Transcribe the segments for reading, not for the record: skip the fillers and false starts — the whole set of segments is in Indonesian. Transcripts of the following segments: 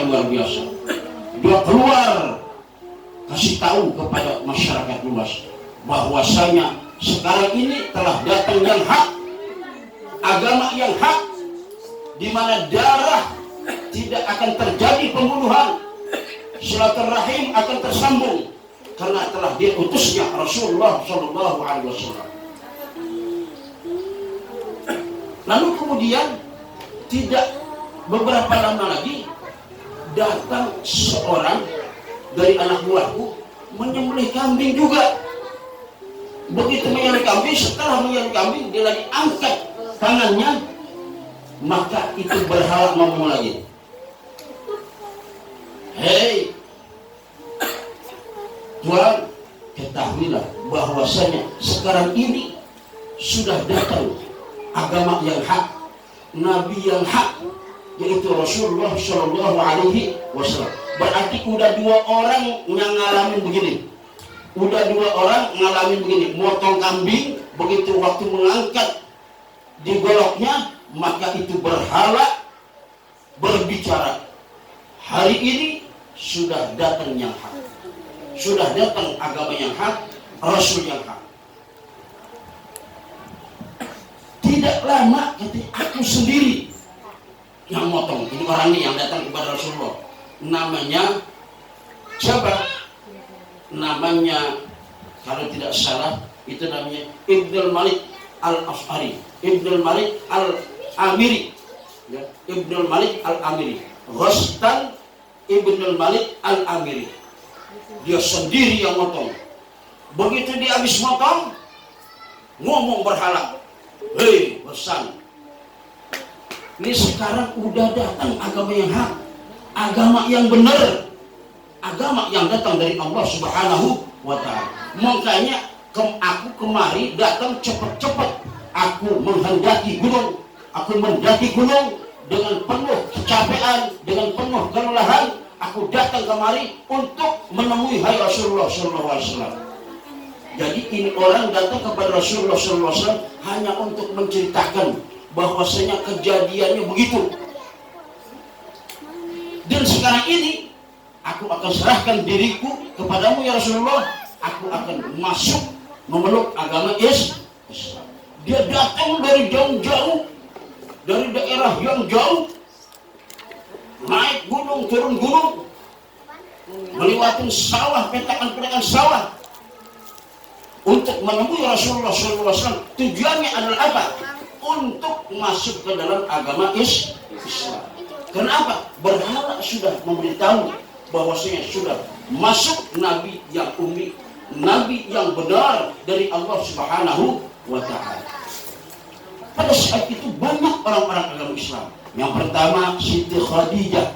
luar biasa. Dia keluar kasih tahu kepada masyarakat luas bahwasanya sekarang ini telah datang yang hak, agama yang hak, di mana darah tidak akan terjadi pembunuhan, silaturahim akan tersambung karena telah diutusnya Rasulullah Shallallahu Alaihi Wasallam. Lalu kemudian tidak beberapa lama lagi datang seorang dari anak buahku menyembelih kambing juga. Begitu menyembelih kambing, setelah menyembelih kambing dia lagi angkat tangannya, maka itu berhala ngomong lagi, hei Tuhan, ketahuilah bahwasanya sekarang ini sudah datang agama yang hak, nabi yang hak, yaitu Rasulullah Shallallahu Alaihi Wasallam. Berarti udah dua orang yang ngalamin begini, udah dua orang ngalamin begini, motong kambing, begitu waktu mengangkat digoloknya, maka itu berhala berbicara, hari ini sudah datang yang hak, sudah datang agama yang hak, Rasul yang hak. Tidak lama ketika aku sendiri yang motong, ini orang ini yang datang kepada Rasulullah, namanya siapa? Namanya kalau tidak salah itu namanya Ibnul Malik Al-Ash'ari, Ibnul Malik Al-Amiri, ya, Ibnul Malik Al-Amiri, Ghastan Ibnul Malik Al-Amiri. Dia sendiri yang motong. Begitu dia habis motong, ngomong berhala, hei pesan, ini sekarang udah datang agama yang hak, agama yang benar, agama yang datang dari Allah Subhanahu wa Ta'ala. Makanya aku kemari datang cepat-cepat, aku menghendaki gunung, aku mendaki gunung dengan penuh kecapean, dengan penuh kelelahan, aku datang kemari untuk menemui hai Rasulullah Sallallahu Alaihi Wasallam. Jadi ini orang datang kepada Rasulullah Sallallahu Alaihi Wasallam hanya untuk menceritakan bahwasanya kejadiannya begitu. Dan sekarang ini aku akan serahkan diriku kepadamu ya Rasulullah, aku akan masuk memeluk agama Islam. Dia datang dari jauh-jauh, dari daerah yang jauh, naik gunung, turun gunung, melewati sawah, petakan-petakan sawah, untuk menemui Rasulullah SAW. Tujuannya adalah apa? Untuk masuk ke dalam agama Islam. Kenapa? Berhala sudah memberitahu bahwasanya sudah masuk Nabi yang ummi, Nabi yang benar dari Allah Subhanahu wa Ta'ala. Pada saat itu banyak orang-orang agama Islam. Yang pertama Siti Khadijah,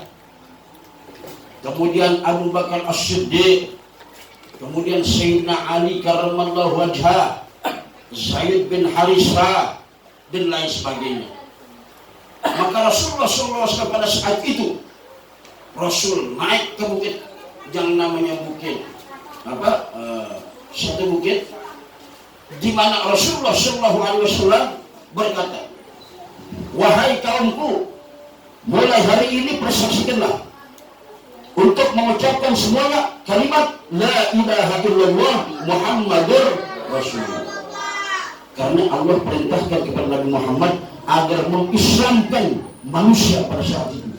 kemudian Abu Bakar As-Siddiq, kemudian Sayyidina Ali karramallahu wajhah, Zaid bin Harisah, dan lain sebagainya. Maka Rasulullah SAW pada saat itu Rasul naik ke bukit yang namanya bukit satu bukit di mana Rasulullah SAW berkata, wahai kaumku, mulai hari ini persaksikanlah untuk mengucapkan semuanya kalimat la ilaha illallah Muhammadur Rasulullah. Karena Allah perintahkan kepada Nabi Muhammad agar mengislamkan manusia pada saat itu.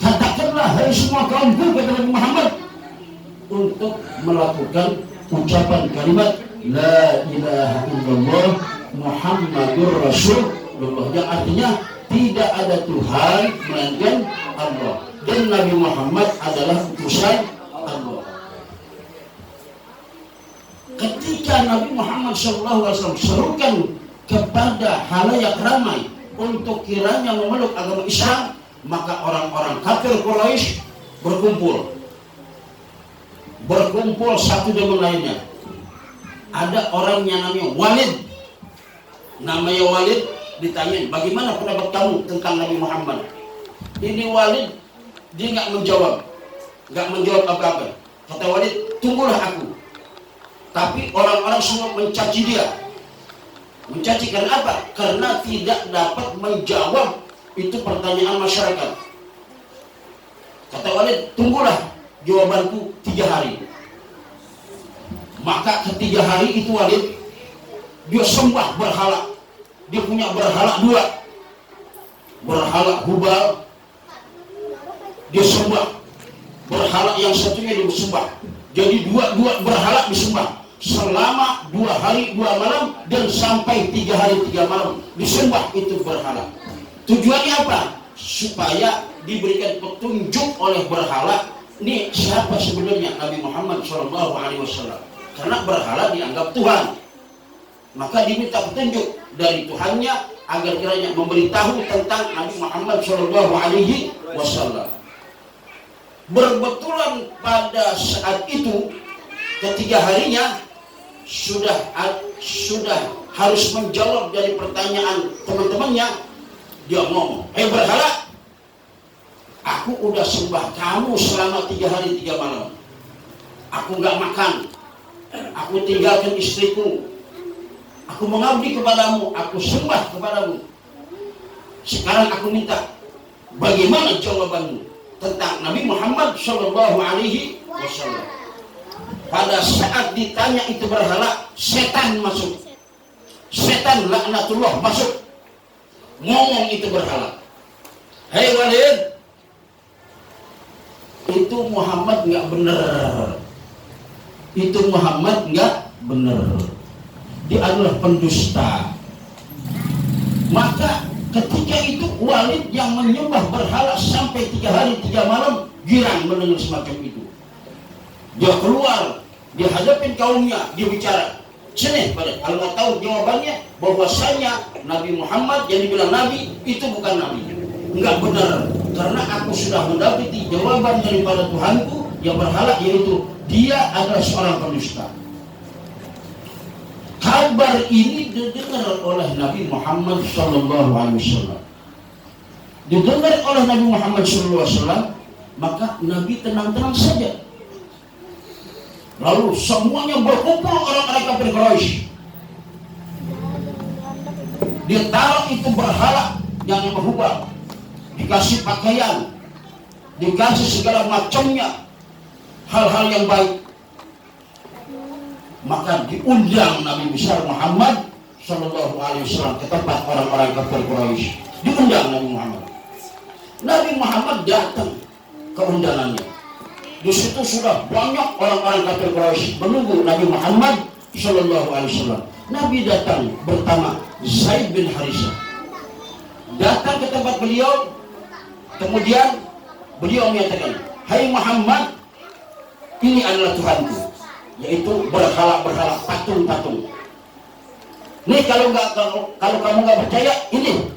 Katakanlah hai semua kaumku, kata Nabi Muhammad, untuk melakukan ucapan kalimat la ilaha illallah Muhammadur Rasulullah, yang artinya tidak ada Tuhan melainkan Allah dan Nabi Muhammad adalah utusan Allah. Ketika Nabi Muhammad SAW serukan kepada halayak ramai untuk kiranya memeluk agama Islam, maka orang-orang kafir Quraisy berkumpul satu dengan lainnya. Ada orang yang namanya Walid, ditanya, bagaimana pendapat kamu tentang Nabi Muhammad? Ini Walid, dia nggak menjawab apa-apa. Kata Walid, tunggulah aku. Tapi orang-orang semua mencaci dia. Mencaci karena apa? Karena tidak dapat menjawab itu pertanyaan masyarakat. Walid, tunggulah jawabanku 3 hari. Maka ke-3 hari itu Walid, dia sembah berhala. Dia punya berhala 2. Berhala Hubal, dia sembah. Berhala yang satunya dia sembah. Jadi dua berhala disembah selama 2 hari 2 malam dan sampai 3 hari 3 malam disembah itu berhala. Tujuannya apa? Supaya diberikan petunjuk oleh berhala. Ini siapa sebenarnya Nabi Muhammad SAW? Karena berhala dianggap Tuhan. Maka diminta petunjuk dari Tuhannya agar kiranya memberitahu tentang Nabi Muhammad SAW. Berbetulan pada saat itu ke-3 harinya sudah harus menjawab dari pertanyaan teman-temannya. Dia ngomong, berhala, aku udah sembah kamu selama 3 hari 3 malam. Aku nggak makan, aku tinggalkan istriku, aku mengabdi kepadamu, aku sembah kepadamu. Sekarang aku minta, bagaimana jawabanmu tentang Nabi Muhammad SAW? Pada saat ditanya itu berhala, setan masuk. Setan laknatullah masuk. Ngomong itu berhala, hei Walid, itu Muhammad nggak benar. Itu Muhammad nggak benar. Dia adalah pendusta. Maka ketika itu Walid yang menyembah berhala sampai 3 hari 3 malam girang mendengar semacam itu. Dia keluar, dia hadapin kaumnya, dia bicara. Sini pada, kalau mau tahu jawabannya bahwasanya Nabi Muhammad yang dibilang Nabi itu bukan Nabi, enggak benar. Karena aku sudah mendapati jawaban daripada Tuhanku yang berhala, yaitu dia adalah seorang pendusta. Kabar ini didengar oleh Nabi Muhammad SAW. Didengar oleh Nabi Muhammad SAW, maka Nabi tenang-tenang saja. Lalu semuanya berkumpul orang-orang kafir Quraisy. Dia taruh itu berhala yang berubah, dikasih pakaian, dikasih segala macamnya hal-hal yang baik. Maka diundang Nabi besar Muhammad SAW ke tempat orang-orang kafir Quraisy. Diundang Nabi Muhammad. Nabi Muhammad datang ke undangannya. Di situ sudah banyak orang-orang kafir Quraisy menunggu Nabi Muhammad SAW. Nabi datang bersama Zaid bin Harisah. Datang ke tempat beliau, kemudian beliau menyatakan, hai Muhammad, ini adalah Tuhanku, yaitu berhala-berhala, patung-patung. Nih kalau kamu nggak percaya, ini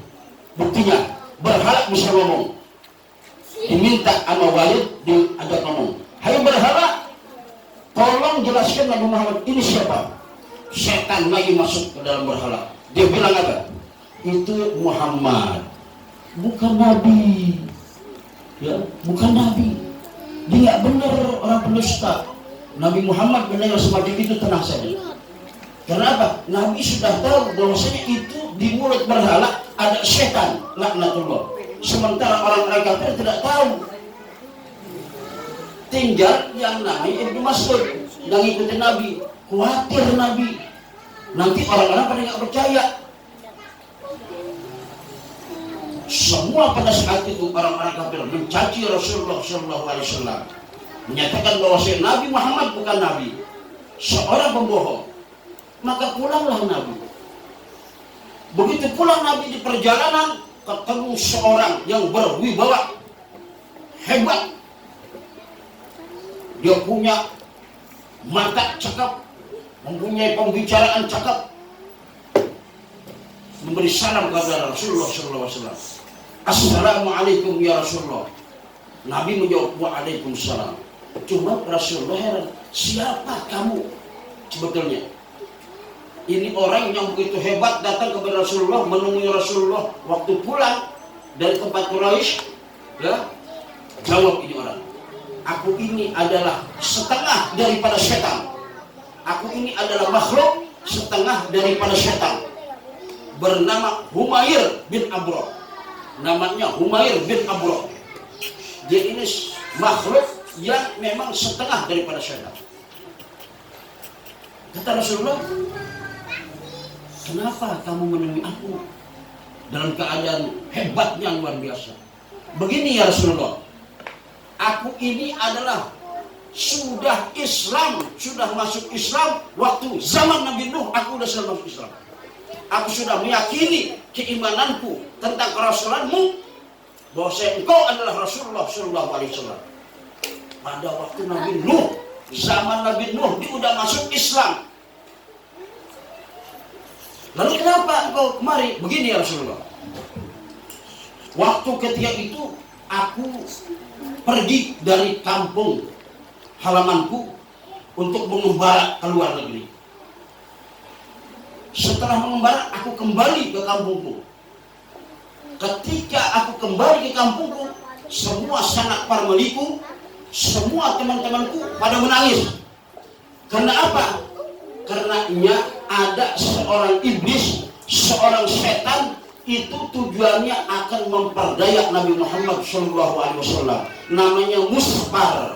buktinya. Berhala bisa ngomong. Diminta sama Walid, diajak ngomong, hai berhala, tolong jelaskan Nabi Muhammad ini siapa. Setan lagi masuk ke dalam berhala. Dia bilang apa? Itu Muhammad, bukan Nabi. Ya, bukan Nabi. Dia nggak benar, orang pendusta. Nabi Muhammad mendengar semacam itu tenang saja. Kenapa? Nabi sudah tahu bahwasanya itu di mulut berhala ada setan laknatullah. Sementara orang-orang kafir tidak tahu. Tinggal yang namanya Ibnu Mas'ud yang ikutin Nabi, khawatir Nabi nanti orang-orang pada nggak percaya. Semua pada saat itu orang-orang kafir mencaci Rasulullah SAW, menyatakan bahwa Nabi Muhammad bukan Nabi, seorang pembohong. Maka pulanglah Nabi. Begitu pulang Nabi di perjalanan, ketemu seorang yang berwibawa hebat. Dia punya mata cakap, mempunyai pembicaraan cakap, memberi salam kepada Rasulullah SAW. Assalamualaikum ya Rasulullah. Nabi menjawab, waalaikumsalam. Cuma Rasulullah heran, siapa kamu sebetulnya? Ini orang yang begitu hebat datang kepada Rasulullah, menemui Rasulullah waktu pulang dari tempat Quraisy. Ya, jawab ini orang, aku ini adalah setengah daripada setan. Aku ini adalah makhluk setengah daripada setan. Bernama Humair bin Abro. Namanya Humair bin Abro. Dia ini makhluk yang memang setengah daripada syaitan. Kata Rasulullah, kenapa kamu menemui aku dalam keadaan hebatnya luar biasa? Begini ya Rasulullah, aku ini adalah sudah Islam, sudah masuk Islam waktu zaman Nabi Nuh. Aku sudah masuk Islam. Aku sudah meyakini keimananku tentang kerasulanmu, bahwa engkau adalah Rasulullah Sallallahu Alaihi Wasallam. Pada waktu Nabi Nuh, zaman Nabi Nuh, dia sudah masuk Islam. Lalu kenapa engkau kemari? Begini ya Rasulullah, waktu ketika itu aku pergi dari kampung halamanku untuk mengembara ke luar negeri. Setelah mengembara, aku kembali ke kampungku. Ketika aku kembali ke kampungku, semua sanak parmeliku, semua teman-temanku pada menangis. Karena apa? Karena ada seorang iblis, seorang setan, itu tujuannya akan memperdaya Nabi Muhammad SAW. Namanya Muspar.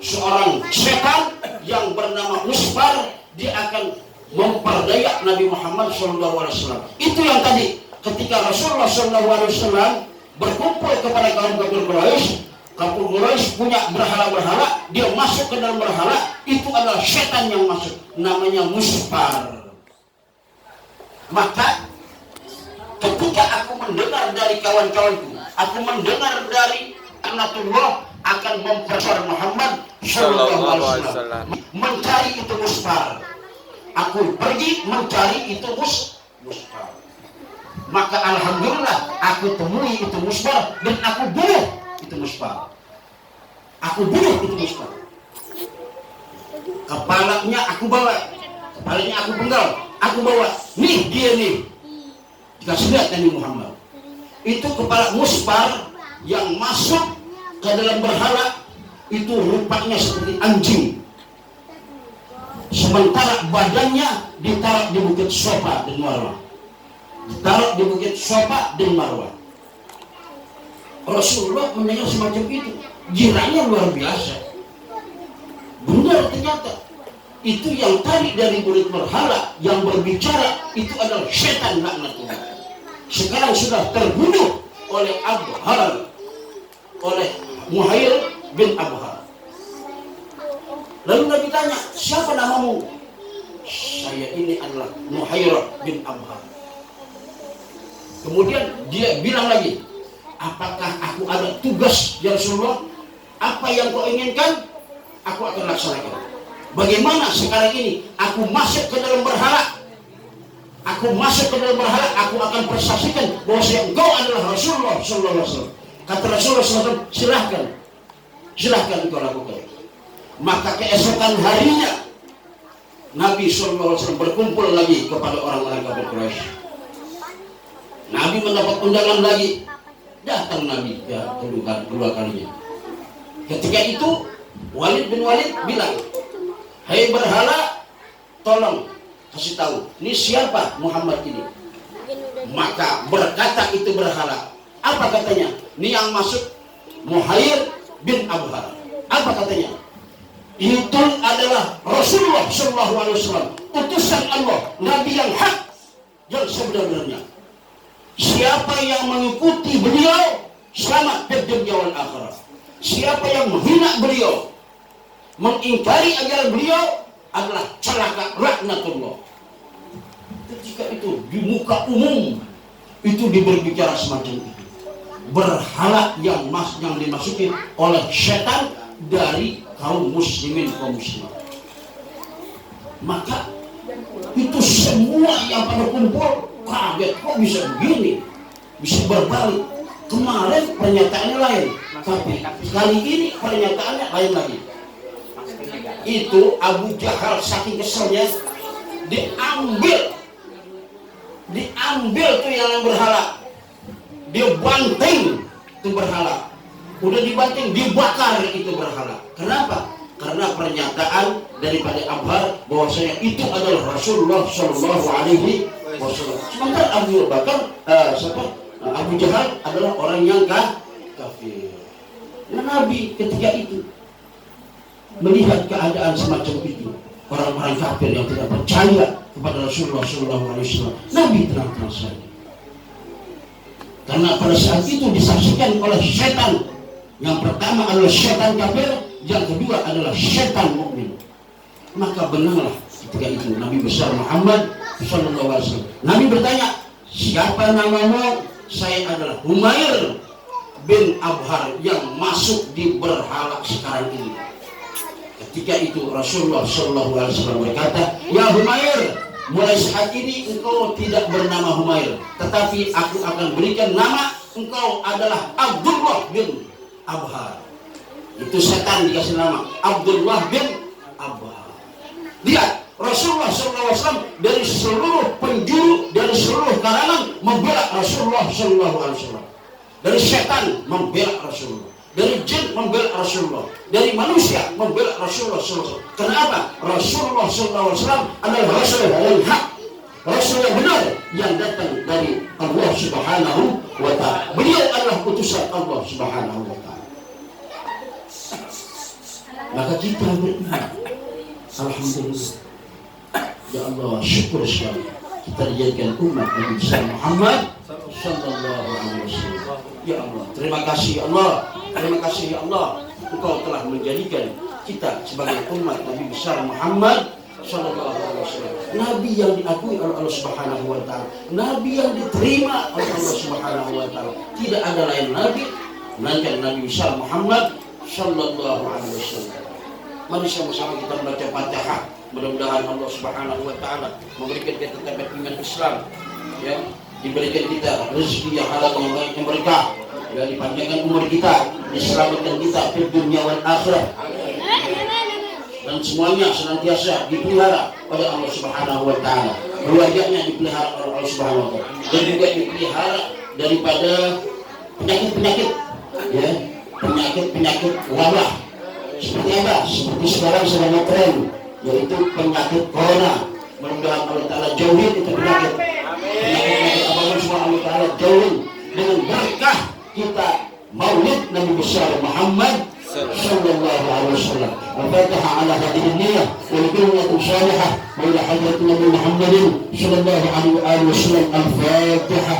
Seorang setan yang bernama Muspar, dia akan memperdaya Nabi Muhammad SAW. Itu yang tadi ketika Rasulullah SAW berkumpul kepada kaum kafir Quraisy. Kampung Quraisy punya berhala-berhala, dia masuk ke dalam berhala, itu adalah setan yang masuk, namanya Muspar. Maka ketika aku mendengar dari kawan-kawanku, aku mendengar dari Anatullah akan mempersar Muhammad Sallallahu Alaihi Wasallam, mencari itu Muspar. Aku pergi mencari itu Muspar. Maka alhamdulillah aku temui itu Muspar dan aku bunuh itu Muspar. Aku bunuh itu Muspar. Kepalanya aku bawa, kepalanya aku penggal, aku bawa. Nih dia nih, dikasih lihat Nabi Muhammad. Itu kepala Muspar yang masuk ke dalam berhala, itu rupanya seperti anjing. Sementara badannya ditaruh di bukit Sofa dan Marwah. Ditaruh di bukit Sofa dan Marwah. Rasulullah mendengar semacam itu, giranya luar biasa. Benar ternyata itu yang tadi dari murid berhala yang berbicara itu adalah setan laknatullah. Sekarang sudah terbunuh oleh Abhar, oleh Muhair bin Abhar. Lalu Nabi tanya, siapa namamu? Saya ini adalah Muhair bin Abhar. Kemudian dia bilang lagi, apakah aku ada tugas ya Rasulullah? Apa yang kau inginkan, aku akan laksanakan. Bagaimana sekarang ini aku masuk ke dalam berhala? Aku masuk ke dalam berhala, aku akan persaksikan bahwa engkau adalah Rasulullah Sallallahu Alaihi Wasallam. Kata Rasulullah SAW, silahkan engkau lakukan. Maka keesokan harinya Nabi Sallallahu Alaihi Wasallam berkumpul lagi kepada orang-orang kafir Quraisy. Nabi mendapat undangan lagi. Datang Nabi kedua kalinya. Ketika itu Walid bin Walid bilang, hei berhala, tolong kasih tahu, ini siapa Muhammad ini? Maka berkata itu berhala, apa katanya? Ini yang masuk Muhair bin Abhar. Apa katanya? Itu adalah Rasulullah Sallallahu Alaihi Wasallam, utusan Allah, Nabi yang hak, yang sebenarnya. Siapa yang mengikuti beliau selamat di dunia wal akhirat. Siapa yang menghina beliau, mengingkari ajaran beliau adalah celaka laknatullah. Ketika itu di muka umum itu berbicara semacam itu, berhala yang dimasuki oleh setan dari kaum muslimin, kaum muslimah. Maka itu semua yang pada kumpul kaget, kok bisa begini, bisa berbalik. Kemarin pernyataannya lain, tapi kali ini pernyataannya lain lagi. Itu Abu Jahal saking keselnya diambil tuh yang berhala, dia banting itu berhala. Udah dibanting, dibakar itu berhala. Kenapa? Karena pernyataan daripada Abhar bahwasanya itu adalah Rasulullah Sallallahu Alaihi Wasallam. Sementara Abu Jahal adalah orang yang kafir. Nabi ketika itu melihat keadaan semacam itu, orang-orang kafir yang tidak percaya kepada Rasulullah SAW, Nabi tenang-tenang saja. Karena pada saat itu disaksikan oleh setan. Yang pertama adalah setan kafir, yang kedua adalah setan mukmin. Maka benarlah ketika itu Nabi besar Muhammad SAW. Nabi bertanya, siapa namamu? Saya adalah Humair bin Abhar yang masuk di berhala sekarang ini. Ketika itu Rasulullah SAW berkata, ya Humair, mulai saat ini engkau tidak bernama Humair, tetapi aku akan berikan nama engkau adalah Abdullah bin Abhar. Itu setan dikasih nama Abdullah bin Abhar. Lihat, Rasulullah SAW dari seluruh penjuru, dari seluruh kalangan membela Rasulullah SAW. Dari setan membela Rasulullah, dari jin membela Rasulullah, dari manusia membela Rasulullah SAW. Kenapa? Rasulullah SAW adalah Rasul yang hak, Rasul yang benar, yang datang dari Allah Subhanahu wa Ta'ala. Beliau adalah utusan Allah Subhanahu wa Ta'ala. Maka kita beriman, alhamdulillah, ya Allah, syukur sekali kita dijadikan umat Nabi besar Muhammad sallallahu alaihi wasallam. Ya Allah, terima kasih ya Allah, terima kasih ya Allah, Engkau telah menjadikan kita sebagai umat Nabi besar Muhammad sallallahu alaihi wasallam. Nabi yang diakui oleh Allah Subhanahu wa Ta'ala, Nabi yang diterima oleh Allah Subhanahu wa Ta'ala. Tidak ada lain Nabi melainkan Nabi besar Muhammad sallallahu alaihi wasallam. Mari sama-sama kita membaca Fatihah. Mudah-mudahan Allah Subhanahu wa Ta'ala memberikan kita tabat iman Islam, ya, diberikan kita rezeki yang halal, yang baik, yang berkah, ya, dipanjangkan umur kita, diselamatkan kita di dunia wal akhirat, dan semuanya senantiasa dipelihara oleh Allah Subhanahu wa Ta'ala. Keluarganya dipelihara oleh Allah Subhanahu wa Ta'ala, dan juga dipelihara daripada penyakit-penyakit, ya, penyakit-penyakit wabah. Seperti apa? Seperti sekarang sedang tren, yaitu penyakit corona. Mudah-mudahan Allah Ta'ala jauhin itu penyakit. Penyakit apapun semua Allah Ta'ala jauhin dengan berkah kita maulid Nabi besar Muhammad sallallahu alaihi wasallam. Al-Fatihah ala hadhihi niyyah wa likulli salihah wa ila hadratin Nabi Muhammadin sallallahu alaihi wasallam. Al-Fatihah.